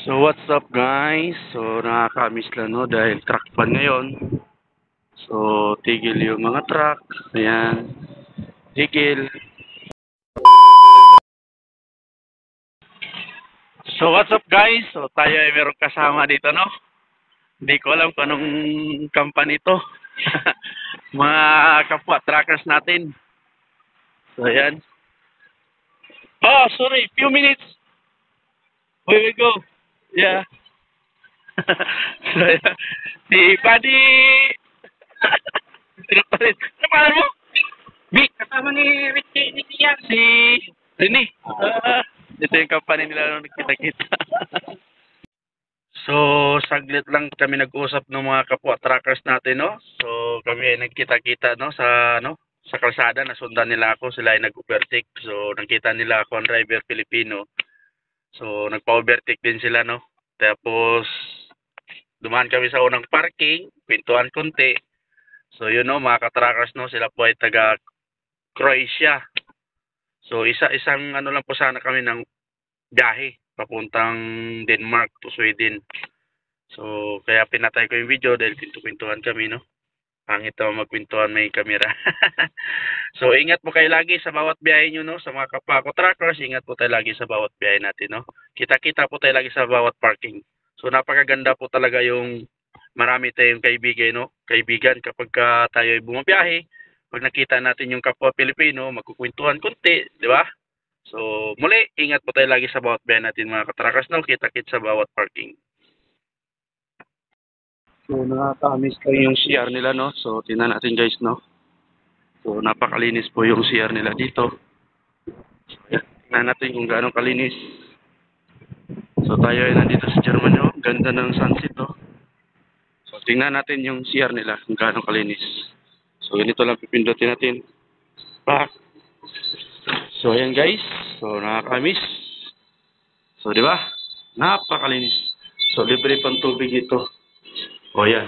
So what's up guys? So nakakamiss lang no dahil truck ban ngayon. So tigil yung mga truck. Ayan. Tigil. So what's up guys? So tayo ay merong kasama dito no. Hindi ko alam kung anong company to. Mga kapwa truckers natin. So ayan. Oh sorry, few minutes. We will go. Yeah. So ayan. Si Buddy. Sino pa rin? Ano pangalan mo? Vic. Kasama ni Ricky yan. Si Rini. Ito yung company nila nung nagkita-kita. So, saglit lang kami nag-usap ng mga kapwa truckers natin, no? So, kami ay nagkita-kita, no? Sa kalsada, nasundan nila ako. Sila ay nag-overtake. So, nakita nila ako ang driver Filipino. So, nagpa-overtake din sila, no? Tapos, dumaan kami sa unang parking, pintuan konti. So, yun, no? Mga ka-truckers, no? Sila po ay taga Croatia. So, isang ano lang po sana kami ng biyahe papuntang Denmark to Sweden. So, kaya pinatay ko yung video dahil pinto-pintuan kami, no? Pangit naman magpintuan may kamera. So, ingat po kayo lagi sa bawat biyahe nyo, no? Sa mga kapwa ko truckers, ingat po tayo lagi sa bawat biyahe natin, no? Kita-kita po tayo lagi sa bawat parking. So, napakaganda po talaga yung marami tayong kaibigan, no? Kaibigan kapag tayo ay bumabiyahe. Pag nakita natin yung kapwa Pilipino, magkukwentuhan konti, di ba? So, muli, ingat po tayo lagi sa bawat biyahe natin mga katrakas, no? Kita-kit sa bawat parking. So, nakakamiss ko yung CR nila, no? So, tingnan natin guys, no? So, napakalinis po yung CR nila dito. Tingnan natin kung gaano kalinis. So, tayo ay nandito sa Germany, no? Ganda ng sunset, no? So, tingnan natin yung CR nila kung gaano kalinis. So, ganito lang pipindutin natin. Back. So, ayan guys. So, nakakamiss. So, di ba? Napakalinis. So, libre pang tubig ito. O, yan.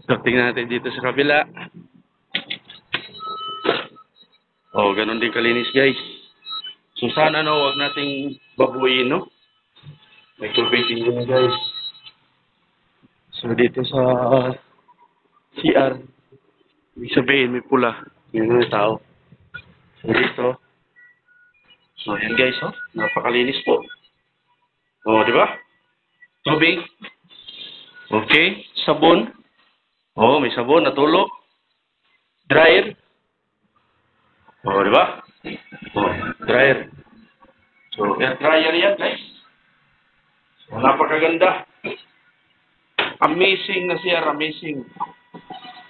So, tingnan natin dito sa kabila. O, ganun din kalinis guys. So, sana no, huwag nating babuyin, no? May tubig din yun guys. So, dito sa CR, ibig sabihin may pula. Yung mga tao. So, dito. So, yan guys, oh. Napakalinis po. O, di ba? Tubig. Okay. Sabon. Oh, may sabon. Natulo. Dryer. Oh, di ba? Oh, dryer. So, air dryer yan, guys. So, napakaganda. Amazing na siya. Amazing.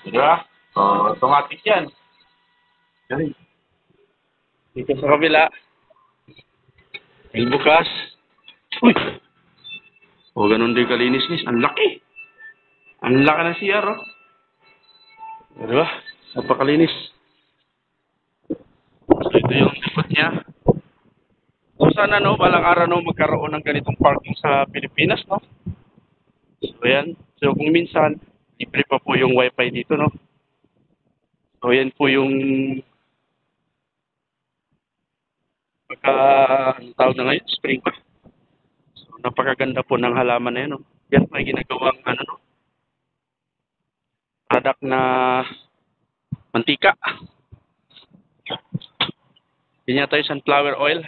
Di ba? Oh, automatic yan. Yan. Dito sa kabila. Ay, bukas. Uy! O, ganun din kalinis, guys. Ang laki. Ang laki ng CR, oh. Diba? Napakalinis. So, ito yung likod niya. So, sana, no, balang araw, no, magkaroon ng ganitong parking sa Pilipinas, no? So, ayan. So, kung minsan, libre pa po yung wifi dito, no? So, ayan po yung anong tawag na ngayon? Spring pa. So, napakaganda po ng halaman na yun, no? Yan po ay ginagawang, ano, no? Product na mantika. Yan yata yung sunflower oil.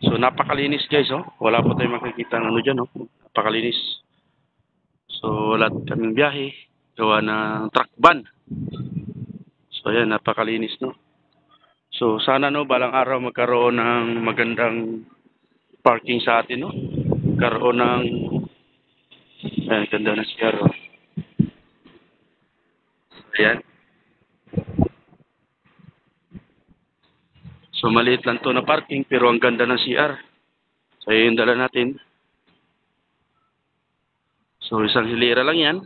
So, napakalinis guys, oh. Wala po tayong makikita ng ano dyan, oh. Napakalinis. So, wala kaming biyahe. Gawa ng truck ban. So, ayan, napakalinis, no. So, sana, no, balang araw magkaroon ng magandang parking sa atin, no. Magkaroon ng, ayan, ganda na CR, oh. Ayan. So, maliit lang to na parking, pero ang ganda ng CR. So, yun yung dala natin. So, isang hilera lang yan.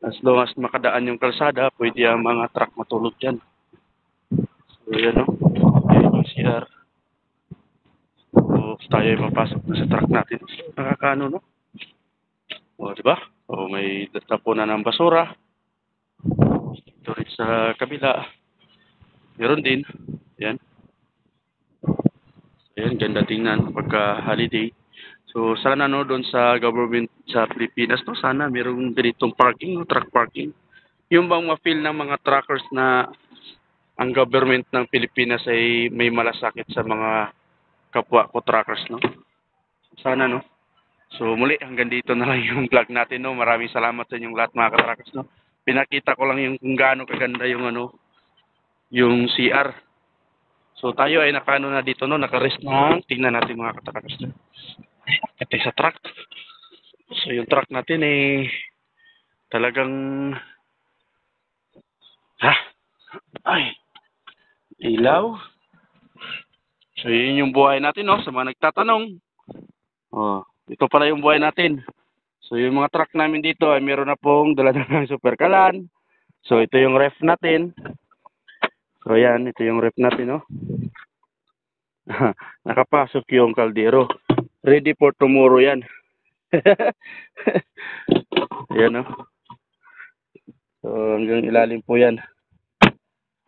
As long as makadaan yung kalsada, pwede ang mga truck matulog dyan. So, yan, no? Ayan yung CR. So, tayo ay mapasok na sa truck natin. So, nakakaano, no? O, diba? So, may tapunan ng basura. Ito rin sa kabila. Meron din. Yan. Ayan, ganda tingnan pagka holiday. So sana no doon sa government sa Pilipinas no, sana mayroong ganitong parking, no, truck parking. Yung bang ma-feel ng mga truckers na ang government ng Pilipinas ay may malasakit sa mga kapwa ko truckers no. Sana no. So muli hanggang dito na lang yung vlog natin no. Maraming salamat sa inyong lahat mga ka-truckers no. Pinakita ko lang yung kung gaano kaganda yung ano, yung CR. So tayo ay nakano na dito no, naka-rest na. Tingnan natin mga ka-truckers no. Ito sa truck. So yung truck natin eh talagang ha ay ilaw. So yun yung buhay natin no, sa mga nagtatanong. Oh, ito pala yung buhay natin. So yung mga truck namin dito ay meron na pong dala-dalang super kalan. So ito yung ref natin. So yan, ito yung ref natin no. Nakapasok yung kaldero. Ready for tomorrow yan. Yan no. So hanggang ilalim po yan.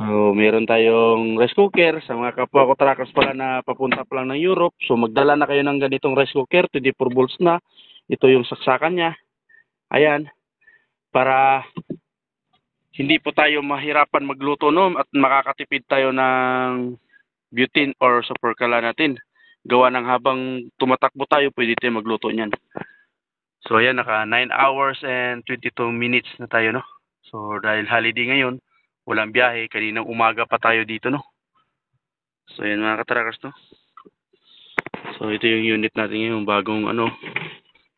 So meron tayong rice cooker sa mga kapwa ko truckers pala na papunta pa lang ng Europe. So magdala na kayo ng ganitong rice cooker, 24 volts na. Ito yung saksakan niya. Ayan. Para hindi po tayo mahirapan magluto no at makakatipid tayo ng butane or superkala natin. Gawa ng habang tumatakbo tayo, pwede tayo magluto niyan. So ayan, naka 9 hours and 22 minutes na tayo no. So dahil holiday ngayon, walang biyahe, kaninang umaga pa tayo dito no. So ayan mga katrackers no. So ito yung unit natin ngayon, yung bagong ano,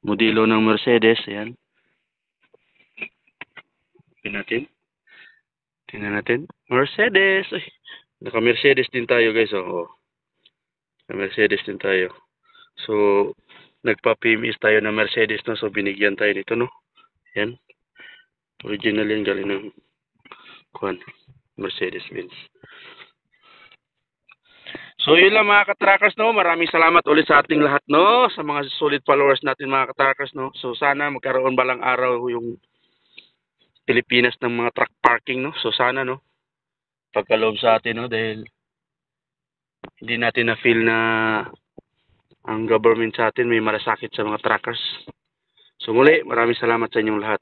modelo ng Mercedes, ayan. Tingnan natin. Tingnan natin. Mercedes. Ay, naka-Mercedes din tayo guys. Oh. Naka-Mercedes din tayo. So, nagpa-PMS tayo ng Mercedes no. So, binigyan tayo nito no. Yan. Original yan galing ng kuhan. Mercedes-Benz. So, yun lang mga katrackers no. Maraming salamat ulit sa ating lahat no. Sa mga solid followers natin mga katrackers no. So, sana magkaroon balang araw yung Pilipinas ng mga truck parking no. So, sana no. Pagkaloob sa atin no. Dahil hindi natin na-feel na ang government sa atin may malasakit sa mga truckers. So muli, maraming salamat sa inyong lahat.